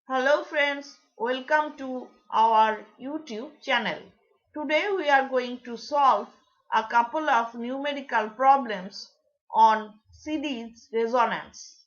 Hello friends, welcome to our YouTube channel. Today we are going to solve a couple of numerical problems on series resonance.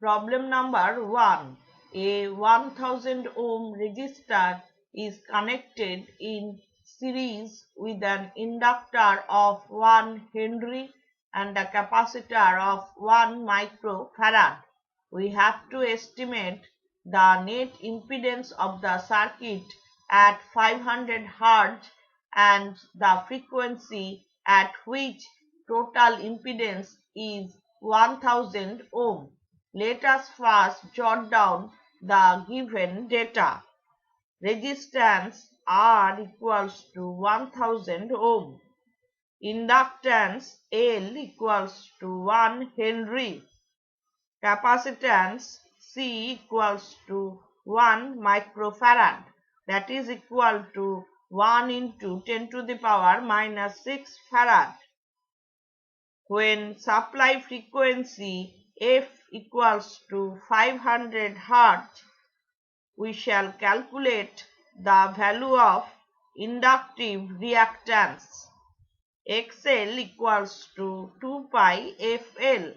Problem number 1. A 1000 ohm resistor is connected in series with an inductor of 1 Henry and a capacitor of 1 microfarad. We have to estimate the net impedance of the circuit at 500 Hz and the frequency at which total impedance is 1000 ohm. Let us first jot down the given data. Resistance R equals to 1000 ohm. Inductance L equals to 1 Henry. Capacitance C equals to 1 microfarad, that is equal to 1 into 10 to the power minus 6 farad. When supply frequency F equals to 500 Hz, we shall calculate the value of inductive reactance. XL equals to 2 pi FL,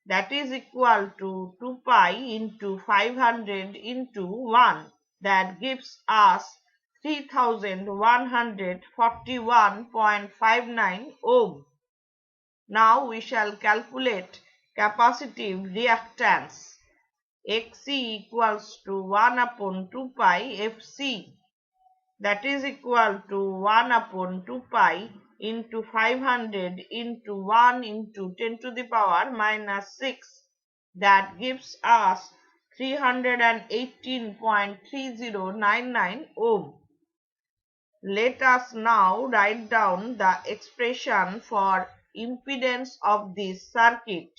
that is equal to 2 pi into 500 into 1, that gives us 3141.59 ohm. Now we shall calculate capacitive reactance. Xc equals to 1 upon 2 pi Fc, that is equal to 1 upon 2 pi into 500 into 1 into 10 to the power minus 6, that gives us 318.3099 ohm. Let us now write down the expression for impedance of this circuit.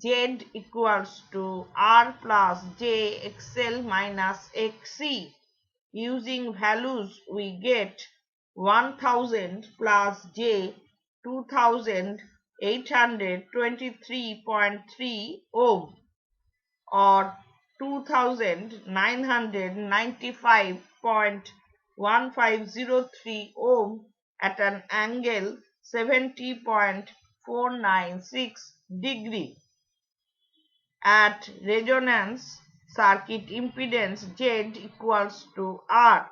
Z equals to R plus J XL minus XC. Using values we get 1000 plus J 2823.3 ohm or 2995.1503 ohm at an angle 70.496 degree. At resonance, circuit impedance Z equals to R.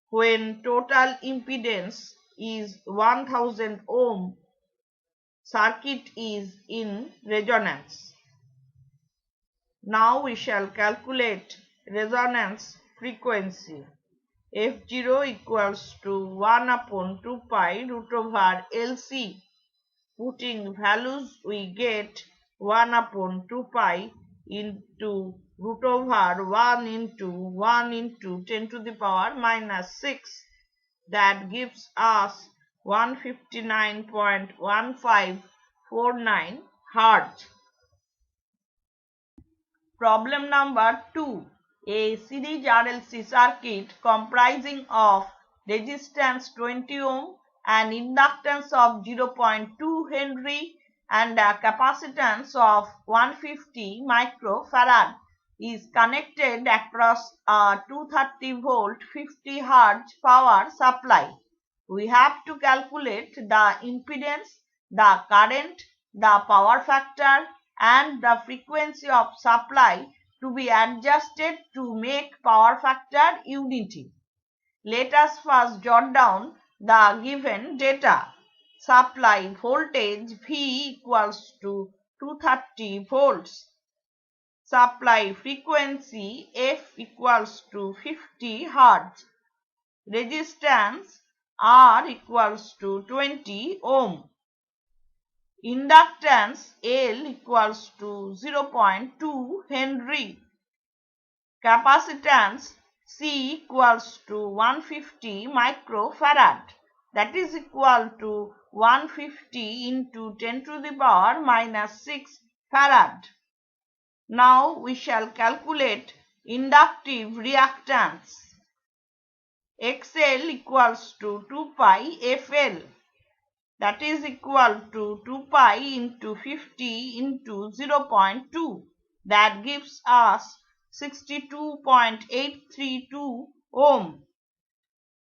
When total impedance is 1000 ohm, circuit is in resonance. Now we shall calculate resonance frequency. F0 equals to 1 upon 2 pi root over LC. Putting values we get 1 upon 2 pi into root over 1 into 10 to the power minus 6, that gives us 159.1549 Hz. Problem number 2. A series RLC circuit comprising of resistance 20 ohm, an inductance of 0.2 Henry and a capacitance of 150 microfarad is connected across a 230 volt 50 Hz power supply. We have to calculate the impedance, the current, the power factor and the frequency of supply to be adjusted to make power factor unity. Let us first jot down the given data. Supply voltage V equals to 230 volts. Supply frequency F equals to 50 Hz. Resistance R equals to 20 ohm. Inductance L equals to 0.2 Henry. Capacitance C equals to 150 microfarad, that is equal to 150 into 10 to the power minus 6 farad. Now we shall calculate inductive reactance. XL equals to 2 pi FL, that is equal to 2 pi into 50 into 0.2. that gives us 62.832 ohm.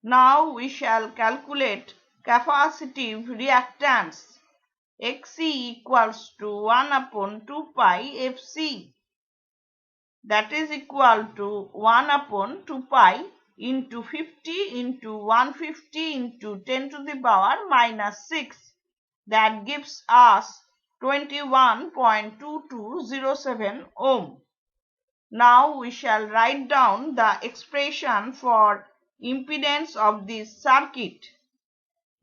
Now we shall calculate capacitive reactance. Xc equals to 1 upon 2 pi Fc, that is equal to 1 upon 2 pi into 50 into 150 into 10 to the power minus 6, that gives us 21.2207 ohm. Now we shall write down the expression for impedance of this circuit.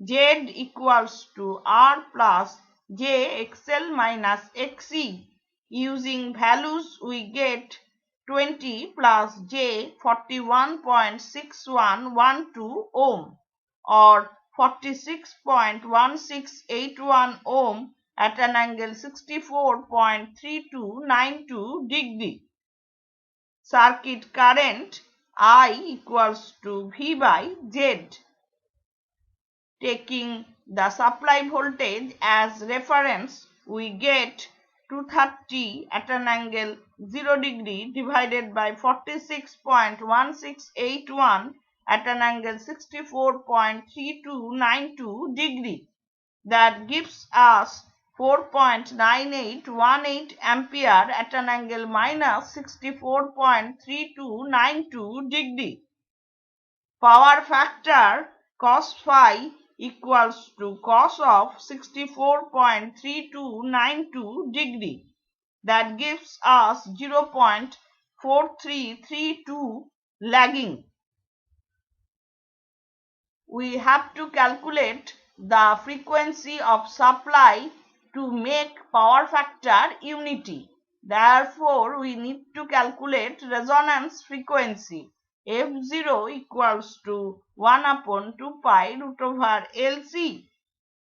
Z equals to R plus J XL minus XC. Using values we get 20 plus J 41.6112 ohm or 46.1681 ohm at an angle 64.3292 degree. Circuit current I equals to V by Z. Taking the supply voltage as reference, we get 230 at an angle 0 degree divided by 46.1681 at an angle 64.3292 degree. That gives us 4.9818 ampere at an angle minus 64.3292 degree. Power factor cos phi equals to cos of 64.3292 degree. That gives us 0.4332 lagging. We have to calculate the frequency of supply to make power factor unity. Therefore, we need to calculate resonance frequency. F0 equals to 1 upon 2 pi root over LC,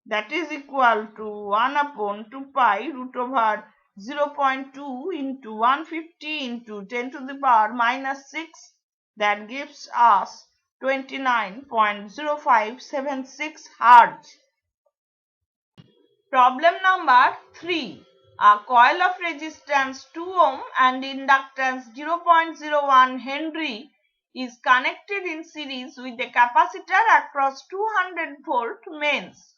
that is equal to 1 upon 2 pi root over 0.2 into 150 into 10 to the power minus 6, that gives us 29.0576 Hz. Problem number 3. A coil of resistance 2 ohm and inductance 0.01 Henry is connected in series with a capacitor across 200 volt mains.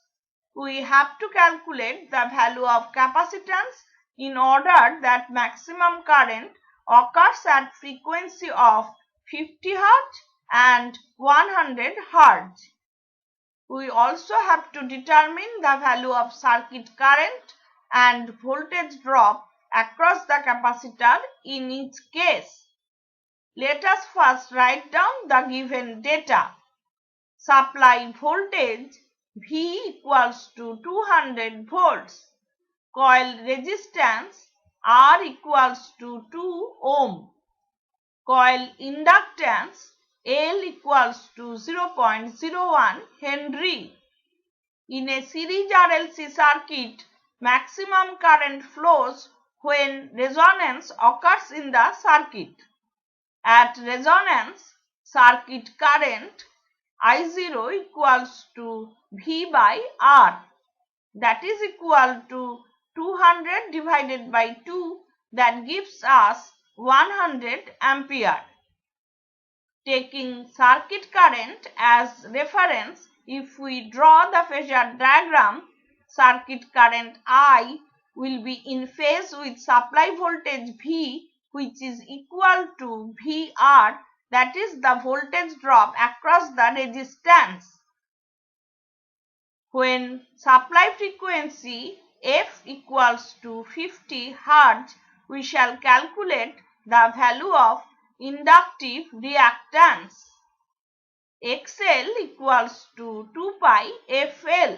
We have to calculate the value of capacitance in order that maximum current occurs at frequency of 50 Hz and 100 Hz. We also have to determine the value of circuit current and voltage drop across the capacitor in each case. Let us first write down the given data. Supply voltage V equals to 200 volts. Coil resistance R equals to 2 ohm. Coil inductance L equals to 0.01 Henry. In a series RLC circuit, maximum current flows when resonance occurs in the circuit. At resonance, circuit current I0 equals to V by R, that is equal to 200 divided by 2, that gives us 100 ampere. Taking circuit current as reference, if we draw the phasor diagram, circuit current I will be in phase with supply voltage V, which is equal to VR, that is the voltage drop across the resistance. When supply frequency F equals to 50 Hz, we shall calculate the value of inductive reactance. XL equals to 2 pi FL.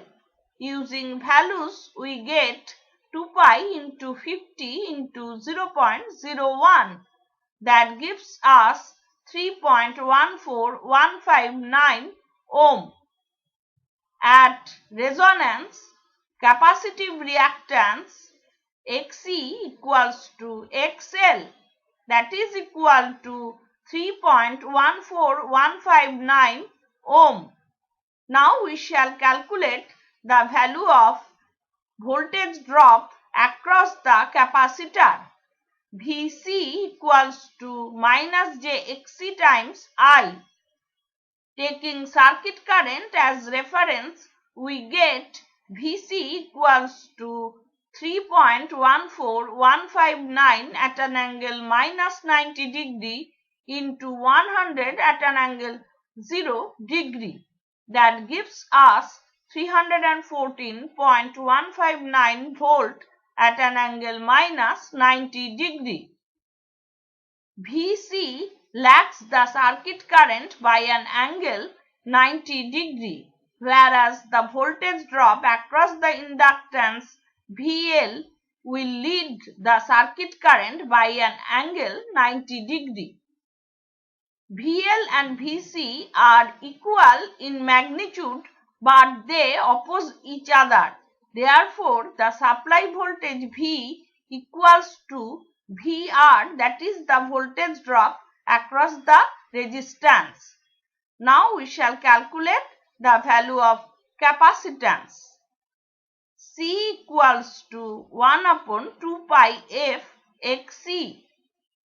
Using values we get 2 pi into 50 into 0.01, that gives us 3.14159 ohm. At resonance, capacitive reactance Xc equals to XL, that is equal to 3.14159 ohm. Now we shall calculate the value of voltage drop across the capacitor. Vc equals to minus jXc times I. Taking circuit current as reference, we get Vc equals to 3.14159 at an angle minus 90 degree into 100 at an angle 0 degree. That gives us 314.159 volt at an angle minus 90 degree. Vc lags the circuit current by an angle 90 degree, whereas the voltage drop across the inductance VL will lead the circuit current by an angle 90 degree. VL and Vc are equal in magnitude, but they oppose each other. Therefore, the supply voltage V equals to VR, that is the voltage drop across the resistance. Now we shall calculate the value of capacitance. C equals to 1 upon 2 pi f Xc.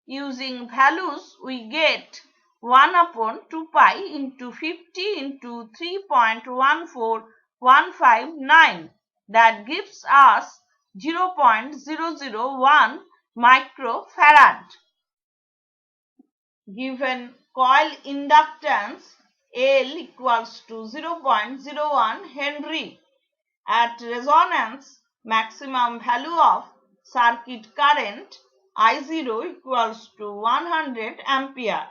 Using values we get 1 upon 2 pi into 50 into 3.14159. That gives us 0.001 microfarad. Given coil inductance L equals to 0.01 Henry. At resonance, maximum value of circuit current I0 equals to 100 ampere.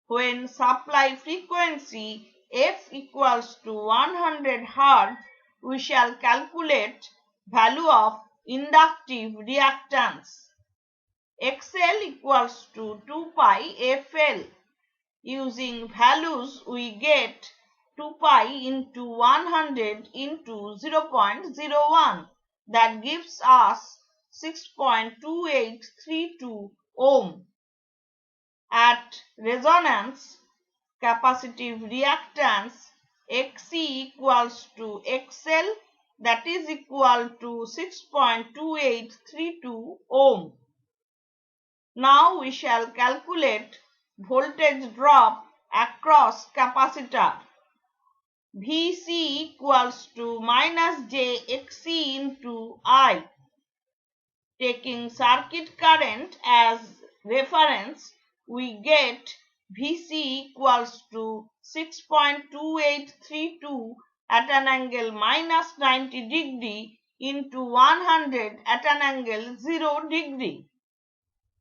When supply frequency F equals to 100 Hz, we shall calculate value of inductive reactance. XL equals to 2 pi FL. Using values we get 2 pi into 100 into 0.01. That gives us 6.2832 ohm. At resonance, capacitive reactance Xc equals to XL, that is equal to 6.2832 ohm. Now we shall calculate voltage drop across capacitor. Vc equals to minus jXc into I. Taking circuit current as reference, we get Vc equals to 6.2832 at an angle minus 90 degree into 100 at an angle 0 degree.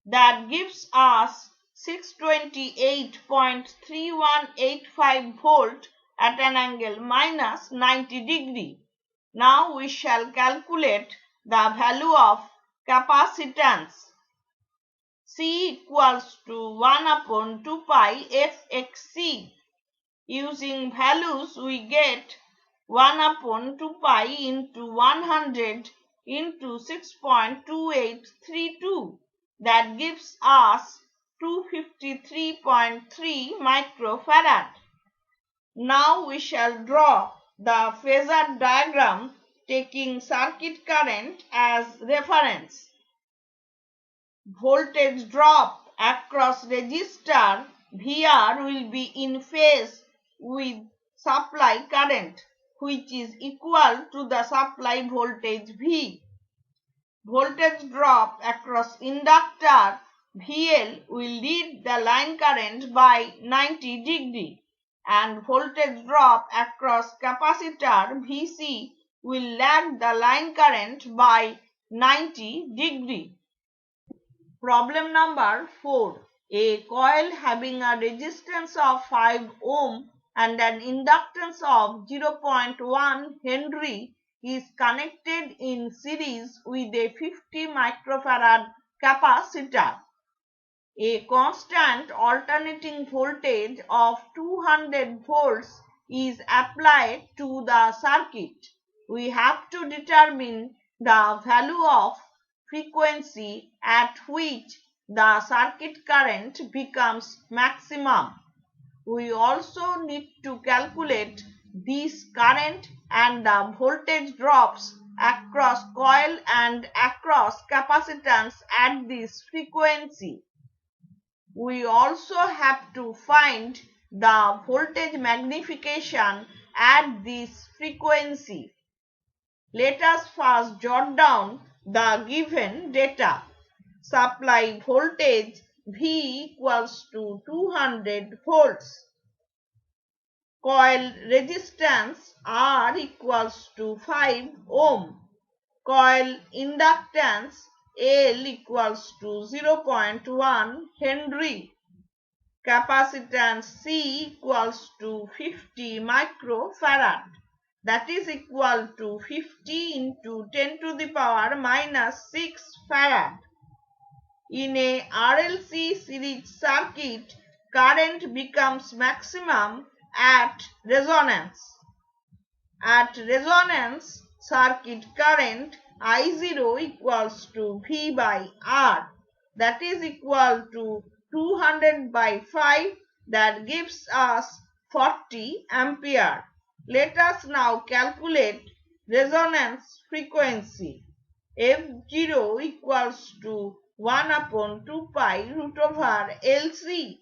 That gives us 628.3185 volt at an angle minus 90 degree. Now we shall calculate the value of capacitance. C equals to 1 upon 2 pi Fxc. Using values we get 1 upon 2 pi into 100 into 6.2832. That gives us 253.3 microfarad. Now we shall draw the phasor diagram taking circuit current as reference. Voltage drop across resistor VR will be in phase with supply current, which is equal to the supply voltage V. Voltage drop across inductor VL will lead the line current by 90 degree, and voltage drop across capacitor VC will lag the line current by 90 degree. Problem number 4. A coil having a resistance of 5 ohm and an inductance of 0.1 Henry is connected in series with a 50 microfarad capacitor. A constant alternating voltage of 200 volts is applied to the circuit. We have to determine the value of frequency at which the circuit current becomes maximum. We also need to calculate this current and the voltage drops across coil and across capacitance at this frequency. We also have to find the voltage magnification at this frequency. Let us first jot down the given data. Supply voltage V equals to 200 volts. Coil resistance R equals to 5 ohm. Coil inductance L equals to 0.1 Henry. Capacitance C equals to 50 microfarad. That is equal to 50 into 10 to the power minus 6 farad. In a RLC series circuit, current becomes maximum at resonance. At resonance, circuit current I0 equals to V by R. That is equal to 200 by 5. That gives us 40 ampere. Let us now calculate resonance frequency. F0 equals to 1 upon 2 pi root over LC.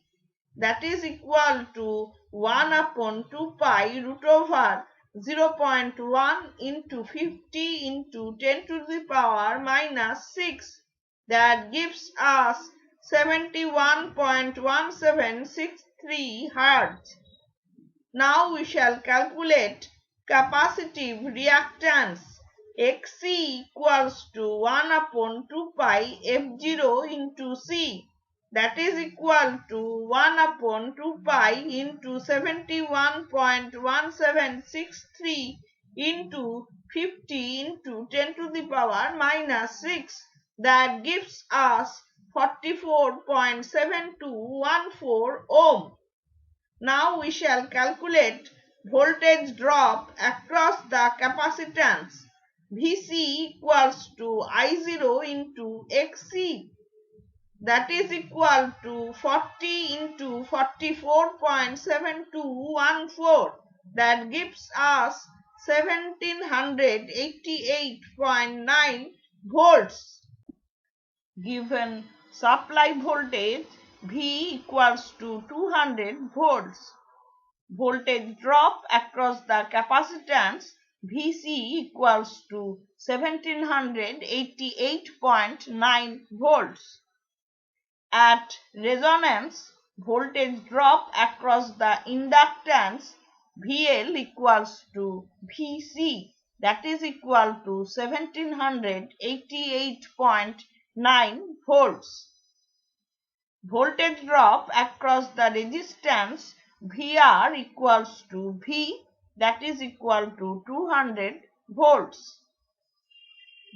That is equal to 1 upon 2 pi root over 0.1 into 50 into 10 to the power minus 6. That gives us 71.1763 Hertz. Now we shall calculate capacitive reactance. Xc equals to 1 upon 2 pi F0 into C. That is equal to 1 upon 2 pi into 71.1763 into 50 into 10 to the power minus 6. That gives us 44.7214 ohm. Now we shall calculate voltage drop across the capacitance. Vc equals to I0 into Xc. That is equal to 40 into 44.7214. That gives us 1788.9 volts. Given supply voltage V equals to 200 volts. Voltage drop across the capacitance Vc equals to 1788.9 volts. At resonance, voltage drop across the inductance VL equals to Vc, that is equal to 1788.9 volts. Voltage drop across the resistance VR equals to V, that is equal to 200 volts.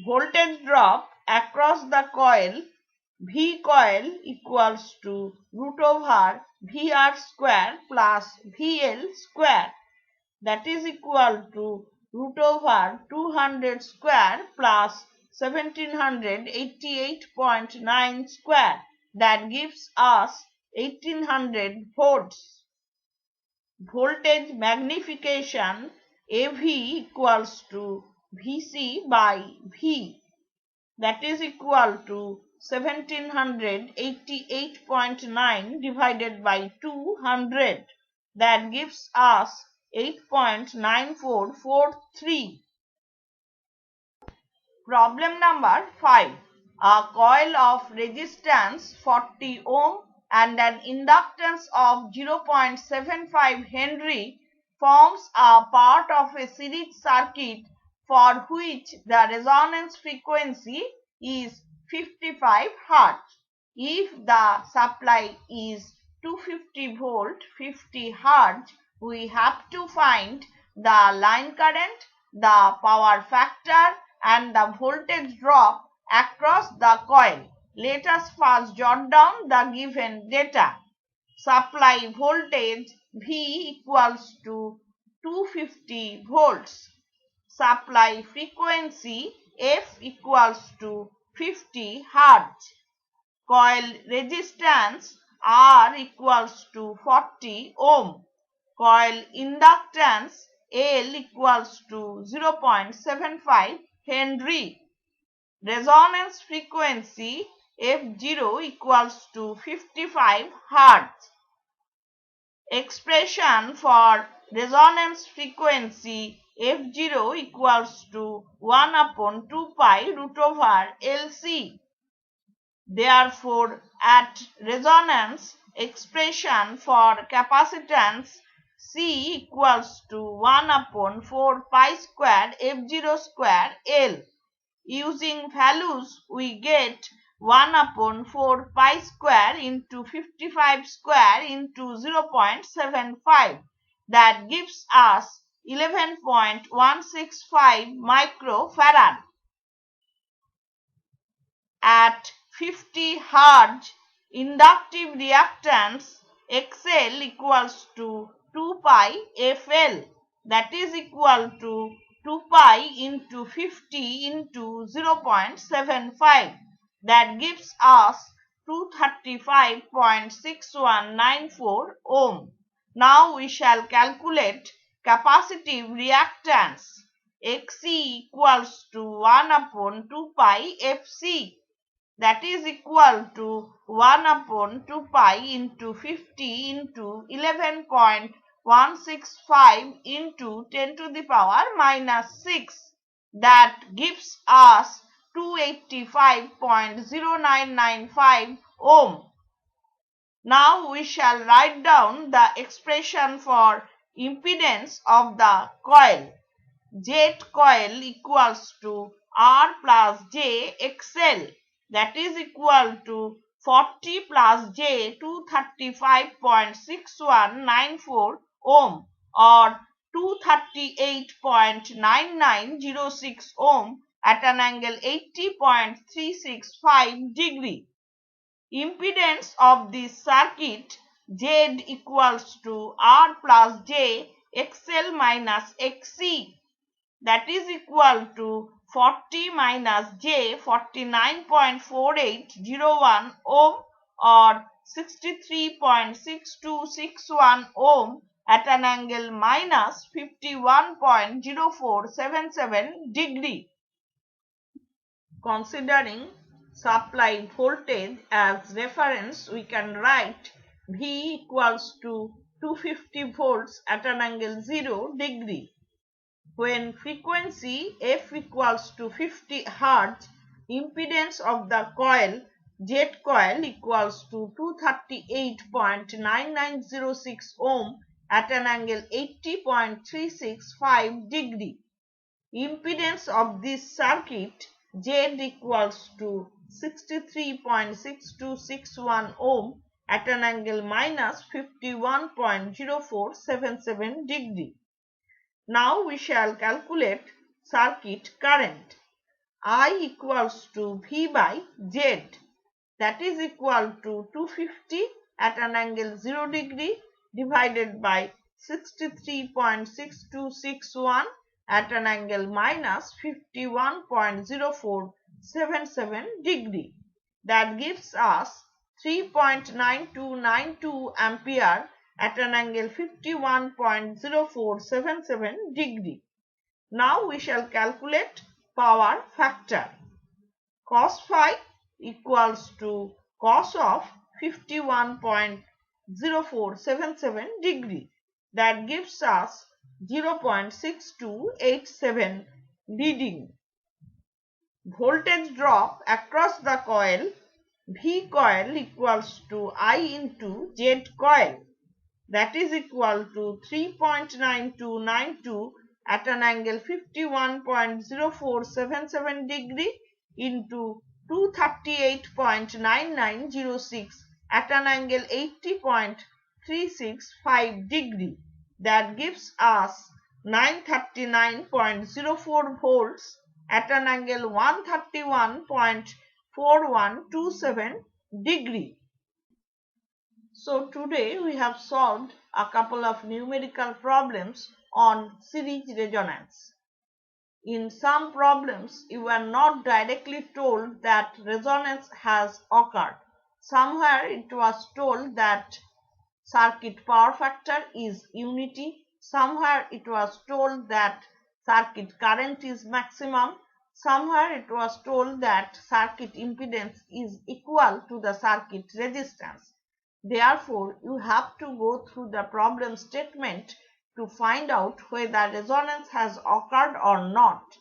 Voltage drop across the coil V coil equals to root over VR square plus VL square, that is equal to root over 200 square plus 1788.9 square. That gives us 1800 volts. Voltage magnification AV equals to Vc by V, that is equal to 1788.9 divided by 200. That gives us 8.9443. Problem number 5. A coil of resistance 40 ohm and an inductance of 0.75 Henry forms a part of a series circuit for which the resonance frequency is 55 Hz. If the supply is 250 volt 50 Hz, we have to find the line current, the power factor and the voltage drop across the coil. Let us first jot down the given data. Supply voltage V equals to 250 volts. Supply frequency F equals to 50 Hz. Coil resistance R equals to 40 ohm. Coil inductance L equals to 0.75 Henry. Resonance frequency F0 equals to 55 Hz. Expression for resonance frequency F0 equals to 1 upon 2 pi root over LC. Therefore, at resonance, expression for capacitance C equals to 1 upon 4 pi square F0 square L. Using values, we get 1 upon 4 pi square into 55 square into 0.75. That gives us 11.165 microfarad. At 50 Hz, inductive reactance XL equals to 2 pi FL, that is equal to 2 pi into 50 into 0.75. That gives us 235.6194 ohm. Now we shall calculate capacitive reactance. Xc equals to 1 upon 2 pi Fc, that is equal to 1 upon 2 pi into 50 into 11.165 into 10 to the power minus 6. That gives us 285.0995 ohm. Now we shall write down the expression for impedance of the coil. Z coil equals to R plus J XL, that is equal to 40 plus J 235.6194 ohm or 238.9906 ohm at an angle 80.365 degree. Impedance of this circuit Z equals to R plus J XL minus XC, that is equal to 40 minus J 49.4801 ohm or 63.6261 ohm at an angle minus 51.0477 degree. Considering supply voltage as reference, we can write V equals to 250 volts at an angle 0 degree. When frequency F equals to 50 Hz, impedance of the coil Z coil equals to 238.9906 ohm at an angle 80.365 degree. Impedance of this circuit Z equals to 63.6261 ohm at an angle minus 51.0477 degree. Now we shall calculate circuit current. I equals to V by Z, that is equal to 250 at an angle 0 degree divided by 63.6261 at an angle minus 51.0477 degree. That gives us 3.9292 ampere at an angle 51.0477 degree. Now we shall calculate power factor. Cos phi equals to cos of 51.0477 degree. That gives us 0.6287 leading. Voltage drop across the coil V coil equals to I into Z coil, that is equal to 3.9292 at an angle 51.0477 degree into 238.9906 at an angle 80.365 degree. That gives us 939.04 volts at an angle 131.4127 degree. So today we have solved a couple of numerical problems on series resonance. In some problems, you are not directly told that resonance has occurred. Somewhere it was told that circuit power factor is unity. Somewhere it was told that circuit current is maximum. Somewhere it was told that circuit impedance is equal to the circuit resistance. Therefore, you have to go through the problem statement to find out whether resonance has occurred or not.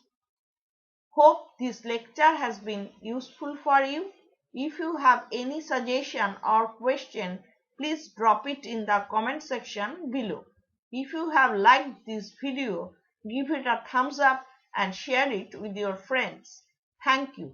Hope this lecture has been useful for you. If you have any suggestion or question, please drop it in the comment section below. If you have liked this video, give it a thumbs up and share it with your friends. Thank you.